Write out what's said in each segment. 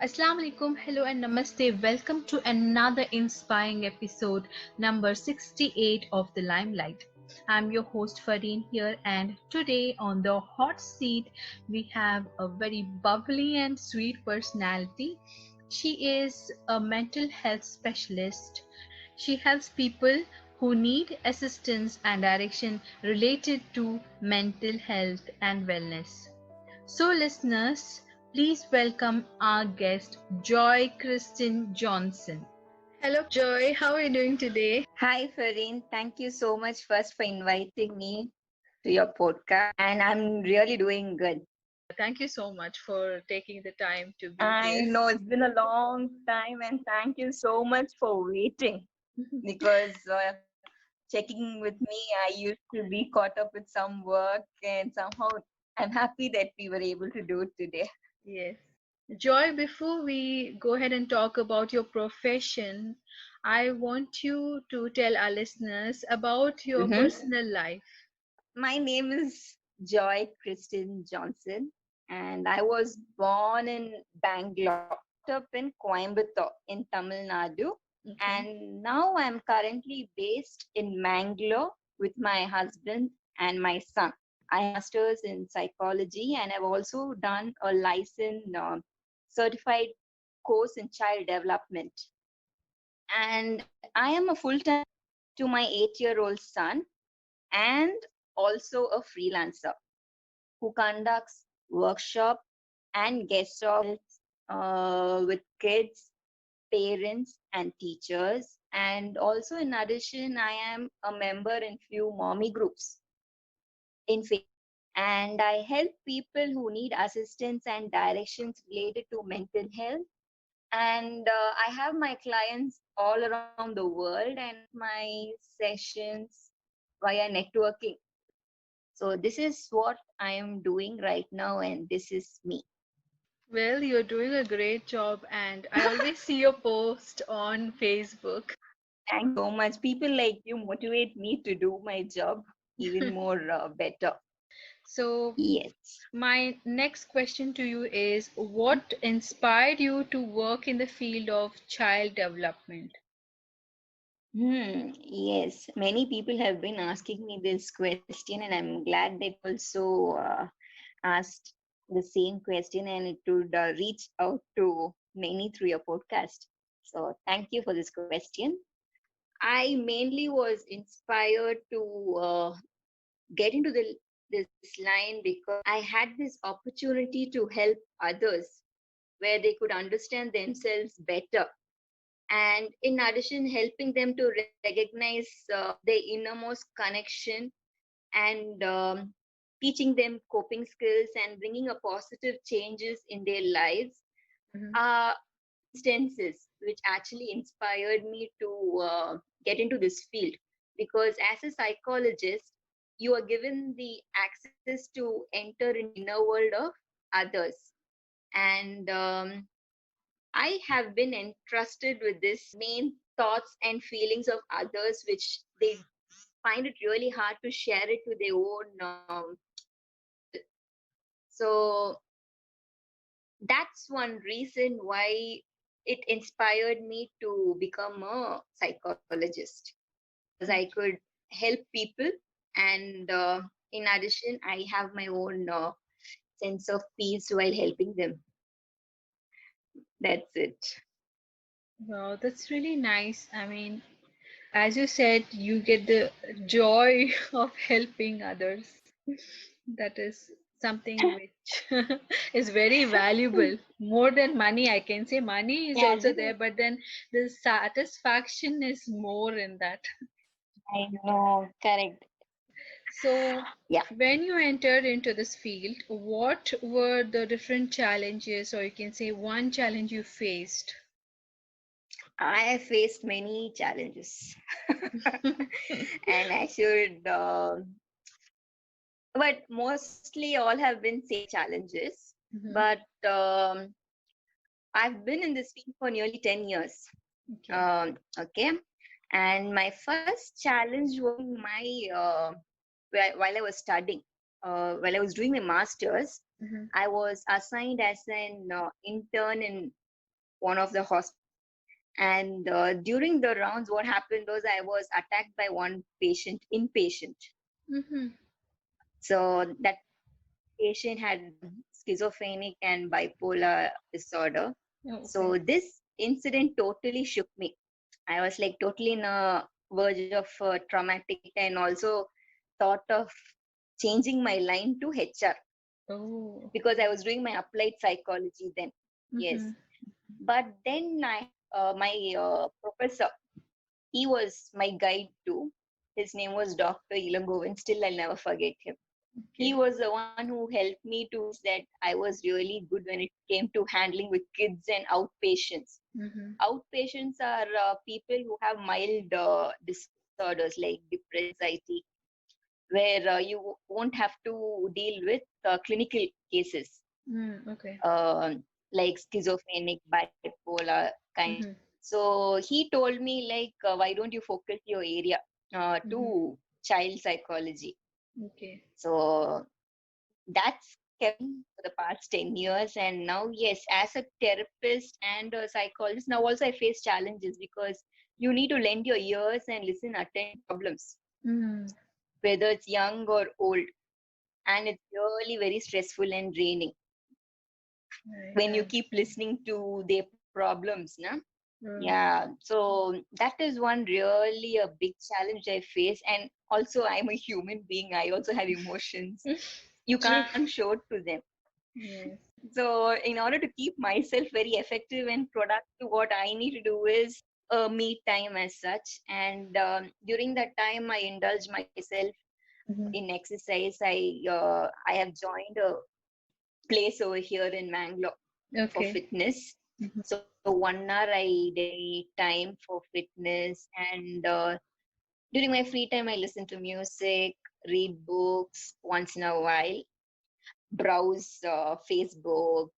Assalamu alaikum, hello and namaste. Welcome to another inspiring episode, number 68 of The Limelight. I'm your host Fareen here, and today on the hot seat, we have a very bubbly and sweet personality. She is a mental health specialist. She helps people who need assistance and direction related to mental health and wellness. So, listeners, please welcome our guest, Joy Christin Johnson. Hello, Joy. How are you doing today? Hi, Fareen. Thank you so much first for inviting me to your podcast. And I'm really doing good. Thank you so much for taking the time to be I here. know it's been a long time, and thank you so much for waiting because checking with me, I used to be caught up with some work, and somehow I'm happy that we were able to do it today. Yes. Joy, before we go ahead and talk about your profession, I want you to tell our listeners about your Mhm. personal life. My name is Joy Christin Johnson, and I was born in Bangalore, brought up in Coimbatore in Tamil Nadu, Okay. and now I'm currently based in Mangalore with my husband and my son. I have masters in psychology, and I've also done a licensed certified course in child development. And I am a full-time to my 8-year-old son and also a freelancer who conducts workshop and guest talks with kids, parents, and teachers. And also, in addition, I am a member in few mommy groups in Facebook. And I help people who need assistance and directions related to mental health. And I have my clients all around the world and my sessions via networking. So this is what I am doing right now, and this is me. Well, you're doing a great job, and I always see your post on Facebook. Thank you so much. People like you motivate me to do my job even more better. So, Yes. my next question to you is what inspired you to work in the field of child development? Yes. Many people have been asking me this question, and I'm glad that you also asked the same question, and it would reach out to many through your podcast. So thank you for this question. I mainly was inspired to get into this line because I had this opportunity to help others where they could understand themselves better, and in addition helping them to recognize their innermost connection and teaching them coping skills and bringing a positive changes in their lives Mhm. are instances which actually inspired me to get into this field, because as a psychologist you are given the access to enter into the inner world of others, and I have been entrusted with this main thoughts and feelings of others which they find it really hard to share it to their own people. So that's one reason why it inspired me to become a psychologist, because I could help people, and in addition I have my own sense of peace while helping them. That's it. Wow, that's really nice. I mean, as you said, you get the joy of helping others. That is something which is very valuable. More than money, I can say money is Yeah, also this there, is, but then the satisfaction is more in that. I know, correct. So, Yeah, when you entered into this field, what were the different challenges, or you can say one challenge you faced? I have faced many challenges, and I should, but mostly all have been same challenges. Mhm. But I've been in this field for nearly 10 years. Okay. Okay, and my first challenge was my while I was studying, while I was doing my masters, Mhm. I was assigned as an intern in one of the hospitals. And during the rounds, what happened was I was attacked by one patient, inpatient. Mm-hmm. So that patient had schizophrenic and bipolar disorder. Oh, okay. So this incident totally shook me. I was like totally in a verge of traumatic and also thought of changing my line to HR Oh. because I was doing my applied psychology then. Mm-hmm. Yes. But then my professor, he was my guide too. His name was Dr. Ilangovan. Still, I'll never forget him. He Okay. was the one who helped me to see that I was really good when it came to handling with kids and outpatients. Mm-hmm. Outpatients are people who have mild disorders like depression, anxiety, where you won't have to deal with clinical cases Mm, okay. like schizophrenic, bipolar kind. Mm-hmm. So he told me like, why don't you focus your area Mm-hmm. to child psychology? Okay. So that's kept me for the past 10 years. And now, yes, as a therapist and a psychologist, now also I face challenges because you need to lend your ears and listen attention to problems, Mm. whether it's young or old. And it's really very stressful and draining Right. when you keep listening to their problems, na? Mm. Yeah, so that is one really a big challenge I face. And also, I'm a human being, I also have emotions. You True. can't show it to them. Yes. So, in order to keep myself very effective and productive, what I need to do is me time as such. And during that time, I indulge myself Mm-hmm. in exercise. I have joined a place over here in Mangalore for Okay. fitness. Mm-hmm. So 1 hour I dedicate time for fitness, and during my free time I listen to music, read books once in a while, browse Facebook,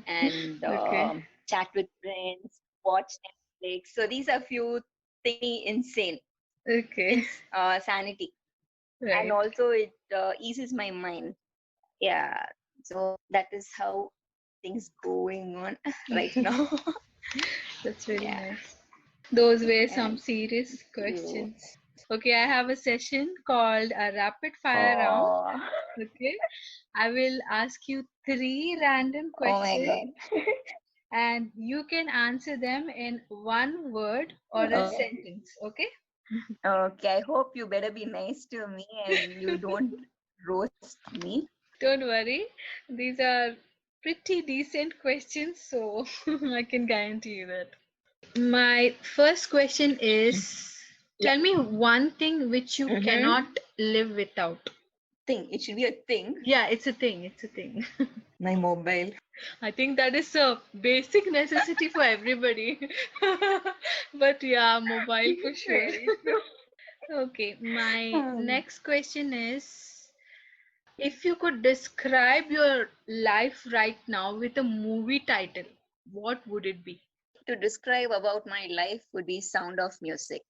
and Okay. chat with friends, watch Netflix. So these are few things insane, Okay. sanity, and Right. also it eases my mind. Yeah, so that is how things going on right now. That's really Yeah, nice. Those were some and serious you. questions. Okay, I have a session called a rapid fire round. Oh, Okay, I will ask you three random oh my questions God. and you can answer them in one word or a Okay. sentence. Okay, Okay, I hope you better be nice to me and you don't roast me. don't worry, these are pretty decent questions, so I can guarantee you that. My first question is, Yeah. tell me one thing which you Mm-hmm. cannot live without. Thing. It should be a thing. Yeah, it's a thing. It's a thing. My mobile. I think that is a basic necessity for everybody. But yeah, mobile for sure. Very true. Okay, my Um, next question is, if you could describe your life right now with a movie title, what would it be? to describe about my life would be sound of music,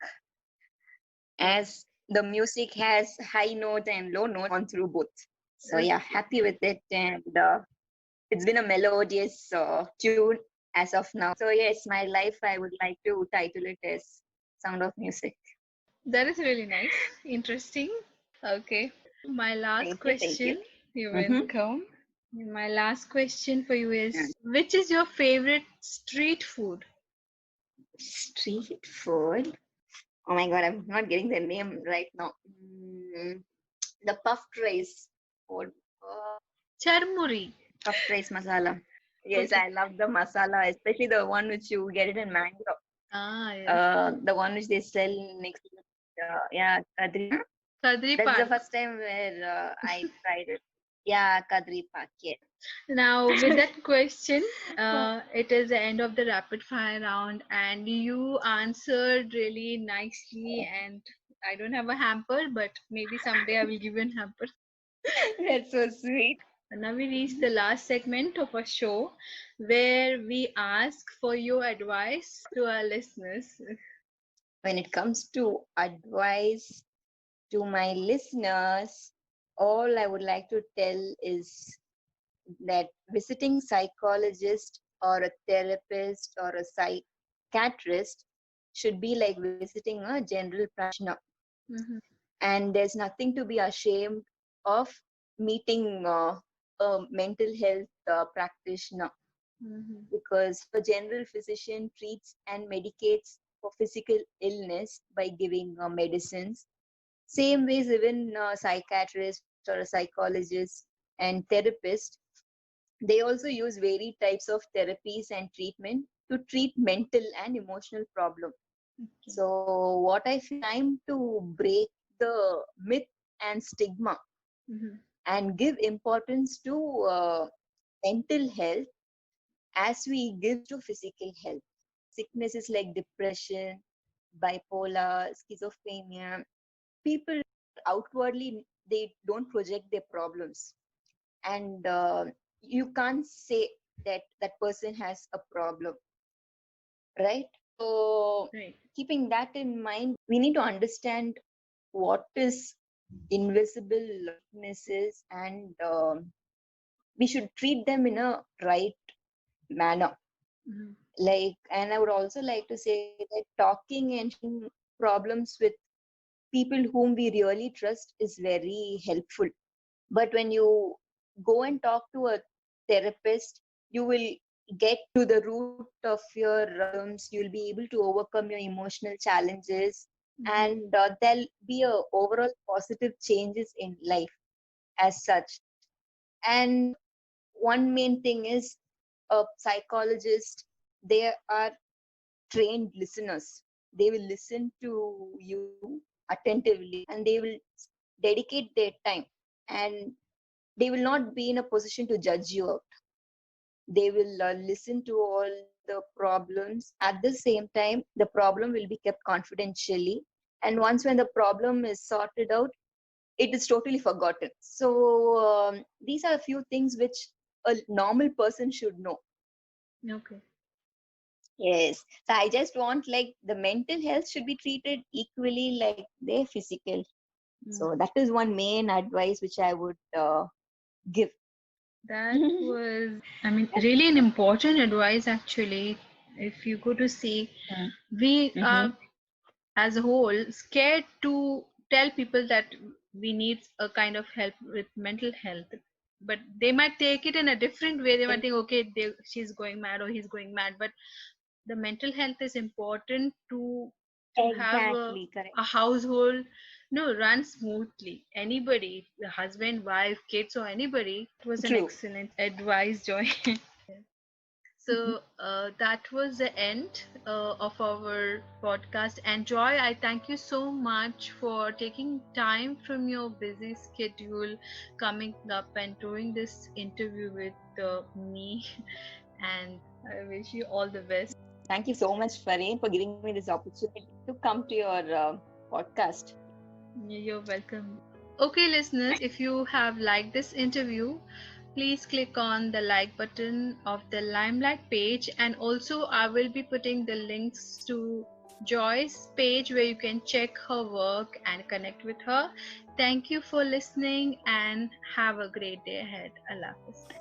Oh, as the music has high notes and low notes on through both. So okay. yeah, happy with it, and it's been a melodious tune as of now. So yes, my life I would like to title it as Sound of Music. That is really nice. Interesting. Okay. My last Thank you, thank you. question, you're Mm-hmm. welcome. My last question for you is, which is your favorite street food? Street food. Oh my god, I'm not getting the name right now. The puffed rice. Or Charmuri. puffed rice masala. Yes, Okay. I love the masala, especially the one which you get it in mango. Ah, yes. The one which they sell next to yeah, Kadri. Kadri That's the Park. first time where I tried it. Yeah, Kadri Pak. Yeah. Now, with that question, it is the end of the rapid fire round, and you answered really nicely. And I don't have a hamper, but maybe someday I will give you a hamper. That's so sweet. Now we reach the last segment of our show where we ask for your advice to our listeners. When it comes to advice to my listeners, all I would like to tell is that visiting psychologist or a therapist or a psychiatrist should be like visiting a general practitioner. Mm-hmm. And there's nothing to be ashamed of meeting a mental health practitioner, Mm-hmm. because a general physician treats and medicates for physical illness by giving medicines. Same ways, even a psychiatrist or a psychologist and therapist, they also use varied types of therapies and treatment to treat mental and emotional problems. Okay. So, what I feel, time to break the myth and stigma Mm-hmm. and give importance to mental health as we give to physical health. Sicknesses like depression, bipolar, schizophrenia, people outwardly they don't project their problems, and you can't say that that person has a problem, right? So Right. keeping that in mind, we need to understand what is invisible weaknesses, and we should treat them in a right manner. Mm-hmm. Like, and I would also like to say that talking and sharing problems with people whom we really trust is very helpful. But when you go and talk to a therapist, you will get to the root of your problems. You'll be able to overcome your emotional challenges, Mm-hmm. and there'll be a overall positive changes in life as such. And one main thing is, a psychologist, they are trained listeners. They will listen to you attentively, and they will dedicate their time, and they will not be in a position to judge you out. They will listen to all the problems. At the same time, the problem will be kept confidentially, and once when the problem is sorted out, it is totally forgotten. So these are a few things which a normal person should know. Okay. Yes. So I just want like the mental health should be treated equally like their physical. Mm. So that is one main advice which I would give. That was, I mean, really an important advice actually. If you go to see, we Mm-hmm. are as a whole scared to tell people that we need a kind of help with mental health, but they might take it in a different way. They might think, okay, she's going mad or he's going mad, but the mental health is important to have Exactly, correct. a household run smoothly. Anybody, the husband, wife, kids, or anybody. It was an True. excellent advice, Joy. So that was the end of our podcast. And Joy, I thank you so much for taking time from your busy schedule, coming up and doing this interview with me. And I wish you all the best. Thank you so much, Fareen, for giving me this opportunity to come to your podcast. You're welcome. Okay, listeners, if you have liked this interview, please click on the like button of the Limelight page, and also I will be putting the links to Joy's page where you can check her work and connect with her. Thank you for listening and have a great day ahead. Allah Hafiz.